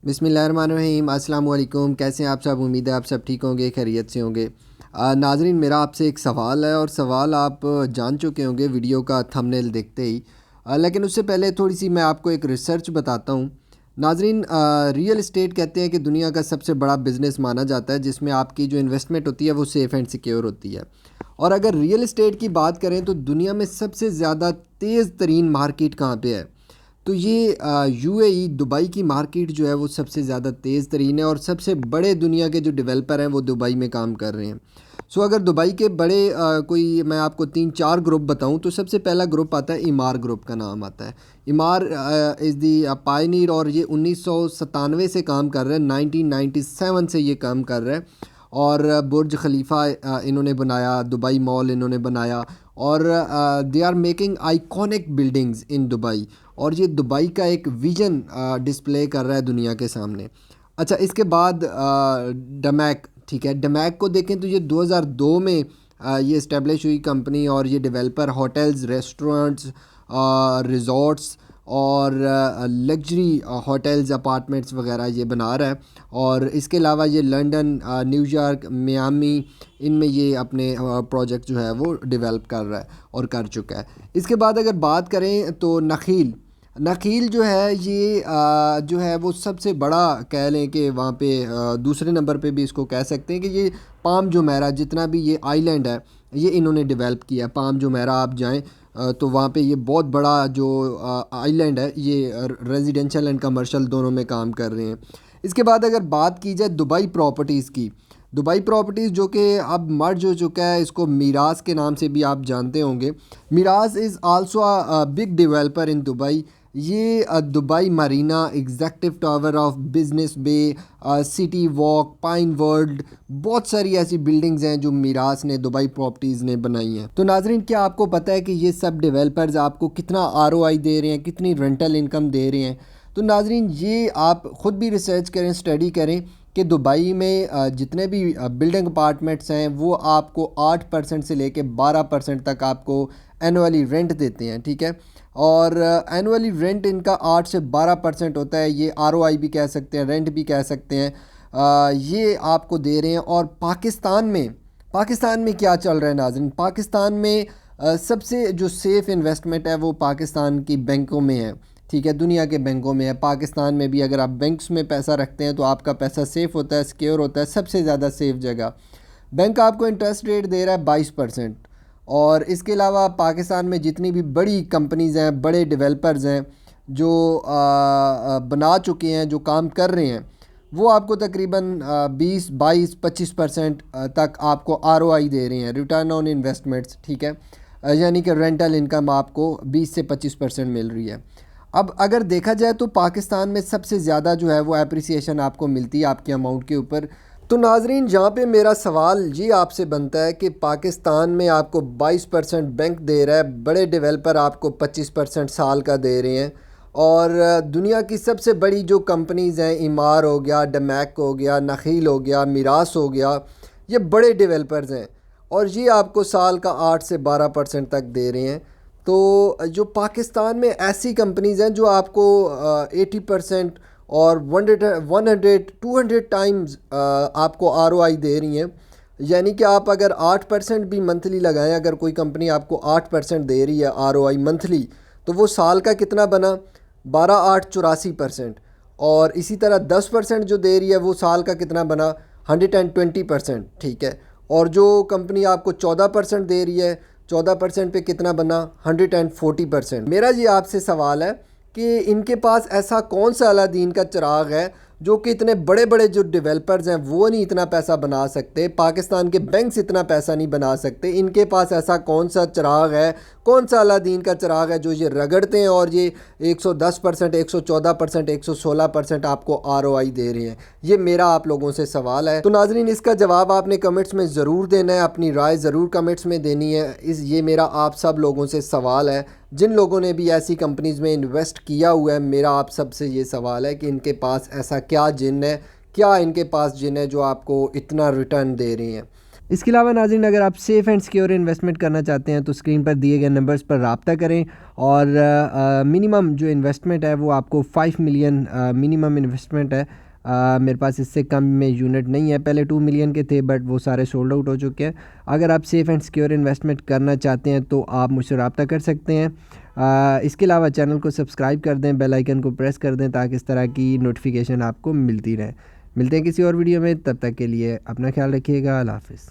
बिस्मिल्लाहिर्रहमानिर्रहीम। अस्सलाम वालेकुम। कैसे हैं आप सब? उम्मीद है आप सब ठीक होंगे, खैरियत से होंगे। नाज़रीन, मेरा आपसे एक सवाल है और सवाल आप जान चुके होंगे वीडियो का थंबनेल देखते ही। लेकिन उससे पहले थोड़ी सी मैं आपको एक रिसर्च बताता हूँ। नाज़रीन, रियल इस्टेट कहते हैं कि दुनिया का सबसे बड़ा बिज़नेस माना जाता है जिसमें आपकी जो इन्वेस्टमेंट होती है वो सेफ़ एंड सिक्योर होती है। और अगर रियल इस्टेट की बात करें तो दुनिया में सबसे ज़्यादा तेज़ तरीन मार्केट कहाँ पे है? तो ये यूएई दुबई की मार्केट जो है वो सबसे ज़्यादा तेज़ तरीन है और सबसे बड़े दुनिया के जो डेवलपर हैं वो दुबई में काम कर रहे हैं। अगर दुबई के बड़े कोई मैं आपको 3-4 ग्रुप बताऊं तो सबसे पहला ग्रुप आता है इमार ग्रुप का नाम आता है। इमार इज़ दी पायनीर और ये 1997 से काम कर रहा है, 1997 से ये काम कर रहा है। और बुर्ज खलीफा इन्होंने बनाया, दुबई मॉल इन्होंने बनाया और they are making iconic buildings in Dubai. और ये दुबई का एक विजन डिस्प्ले कर रहा है दुनिया के सामने। अच्छा, इसके बाद डमैक, ठीक है, डमैक को देखें तो ये 2002 में ये इस्टेब्लिश हुई कंपनी और ये डेवलपर होटल्स, रेस्टोरेंट्स, रिज़ॉर्ट्स और लग्जरी होटल्स, अपार्टमेंट्स वगैरह ये बना रहा है। और इसके अलावा ये लंदन, न्यूयॉर्क, मियामी, इनमें ये अपने प्रोजेक्ट जो है वो डेवलप कर रहा है और कर चुका है। इसके बाद अगर बात करें तो नखील, नखील जो है ये जो है वो सबसे बड़ा कह लें कि वहाँ पे दूसरे नंबर पे भी इसको कह सकते हैं कि ये पाम जुमेरा, जितना भी ये आइलैंड है ये इन्होंने डेवलप किया। पाम जुमेरा आप जाएं तो वहाँ पे ये बहुत बड़ा जो आइलैंड है ये रेजिडेंशियल एंड कमर्शियल दोनों में काम कर रहे हैं। इसके बाद अगर बात की जाए दुबई प्रॉपर्टीज़ की, दुबई प्रॉपर्टीज़ जो कि अब मर्ज हो चुका है, इसको मीरास के नाम से भी आप जानते होंगे। Meraas is also a big developer in Dubai. ये Dubai Marina, Executive Tower of Business Bay, City Walk, pine world, बहुत सारी ऐसी बिल्डिंग्स हैं जो मीरास ने, दुबई प्रॉपर्टीज़ ने बनाई हैं। तो नाजरीन, क्या आपको पता है कि ये सब डेवलपर्स आपको कितना आरओआई दे रहे हैं, कितनी रेंटल इनकम दे रहे हैं? तो नाजरीन, ये आप ख़ुद भी रिसर्च करें, स्टडी करें कि दुबई में जितने भी बिल्डिंग अपार्टमेंट्स हैं वो आपको 8% से लेके 12% तक आपको एनुअली रेंट देते हैं, ठीक है। और एनुअली रेंट इनका 8 से 12% होता है। ये आरओआई भी कह सकते हैं, रेंट भी कह सकते हैं। ये आपको दे रहे हैं। और पाकिस्तान में क्या चल रहा है नाज़रीन? पाकिस्तान में सबसे जो सेफ़ इन्वेस्टमेंट है वो पाकिस्तान की बैंकों में है, ठीक है, दुनिया के बैंकों में है। पाकिस्तान में भी अगर आप बैंक्स में पैसा रखते हैं तो आपका पैसा सेफ़ होता है, सिक्योर होता है, सबसे ज़्यादा सेफ़ जगह। बैंक आपको इंटरेस्ट रेट दे रहा है 22%। और इसके अलावा पाकिस्तान में जितनी भी बड़ी कंपनीज़ हैं, बड़े डेवलपर्स हैं जो बना चुके हैं, जो काम कर रहे हैं, वो आपको तकरीबन 20-22-25% तक आपको आरओआई दे रहे हैं, रिटर्न ऑन इन्वेस्टमेंट्स, ठीक है। यानी कि रेंटल इनकम आपको 20 से 25% मिल रही है। अब अगर देखा जाए तो पाकिस्तान में सबसे ज़्यादा जो है वो एप्रिसिएशन आपको मिलती है आपके अमाउंट के ऊपर। तो नाजरीन, जहाँ पे मेरा सवाल ये आपसे बनता है कि पाकिस्तान में आपको 22% बैंक दे रहा है, बड़े डेवलपर आपको 25% साल का दे रहे हैं। और दुनिया की सबसे बड़ी जो कंपनीज़ हैं, इमार हो गया, डमैक हो गया, नखील हो गया, मीरास हो गया, ये बड़े डेवलपर्स हैं और ये आपको साल का 8 से 12% तक दे रहे हैं। तो जो पाकिस्तान में ऐसी कंपनीज़ हैं जो आपको 80% और 100-200 टाइम्स आपको आरओआई दे रही हैं। यानी कि आप अगर 8% भी मंथली लगाएं, अगर कोई कंपनी आपको 8% दे रही है आरओआई मंथली, तो वो साल का कितना बना? 12-8 84%। और इसी तरह 10% जो दे रही है वो साल का कितना बना? 120%, ठीक है। और जो कंपनी आपको 14% दे रही है, 14% पे कितना बना? 140%। मेरा ये आपसे सवाल है कि इनके पास ऐसा कौन सा अलादीन का चिराग है जो कि इतने बड़े बड़े जो डेवलपर्स हैं वो नहीं इतना पैसा बना सकते, पाकिस्तान के बैंक्स इतना पैसा नहीं बना सकते? इनके पास ऐसा कौन सा चिराग है, कौन सा अलादीन का चिराग है जो ये रगड़ते हैं और ये 110%, 114%, 116% आपको आरओआई दे रहे हैं? ये मेरा आप लोगों से सवाल है। तो नाजरीन, इसका जवाब आपने कमेंट्स में ज़रूर देना है, अपनी राय ज़रूर कमेंट्स में देनी है। ये मेरा आप सब लोगों से सवाल है जिन लोगों ने भी ऐसी कंपनीज़ में इन्वेस्ट किया हुआ है। मेरा आप सबसे ये सवाल है कि इनके पास ऐसा क्या जिन है, क्या इनके पास जिन है जो आपको इतना रिटर्न दे रहे हैं? اس کے علاوہ ناظرین اگر آپ سیف اینڈ سیکیور انویسٹمنٹ کرنا چاہتے ہیں تو اسکرین پر دیے گئے نمبرز پر رابطہ کریں، اور منیمم جو انویسٹمنٹ ہے وہ آپ کو 5 ملین منیمم انویسٹمنٹ ہے۔ میرے پاس اس سے کم میں یونٹ نہیں ہے، پہلے 2 ملین کے تھے بٹ وہ سارے سولڈ آؤٹ ہو چکے ہیں۔ اگر آپ سیف اینڈ سیکیور انویسٹمنٹ کرنا چاہتے ہیں تو آپ مجھ سے رابطہ کر سکتے ہیں۔ اس کے علاوہ چینل کو سبسکرائب کر دیں، بیل آئیکن کو پریس کر دیں تاکہ اس طرح کی نوٹیفیکیشن آپ کو ملتی رہے۔ ملتے ہیں کسی اور ویڈیو میں، تب تک کے لیے اپنا خیال رکھیے گا، اللہ حافظ۔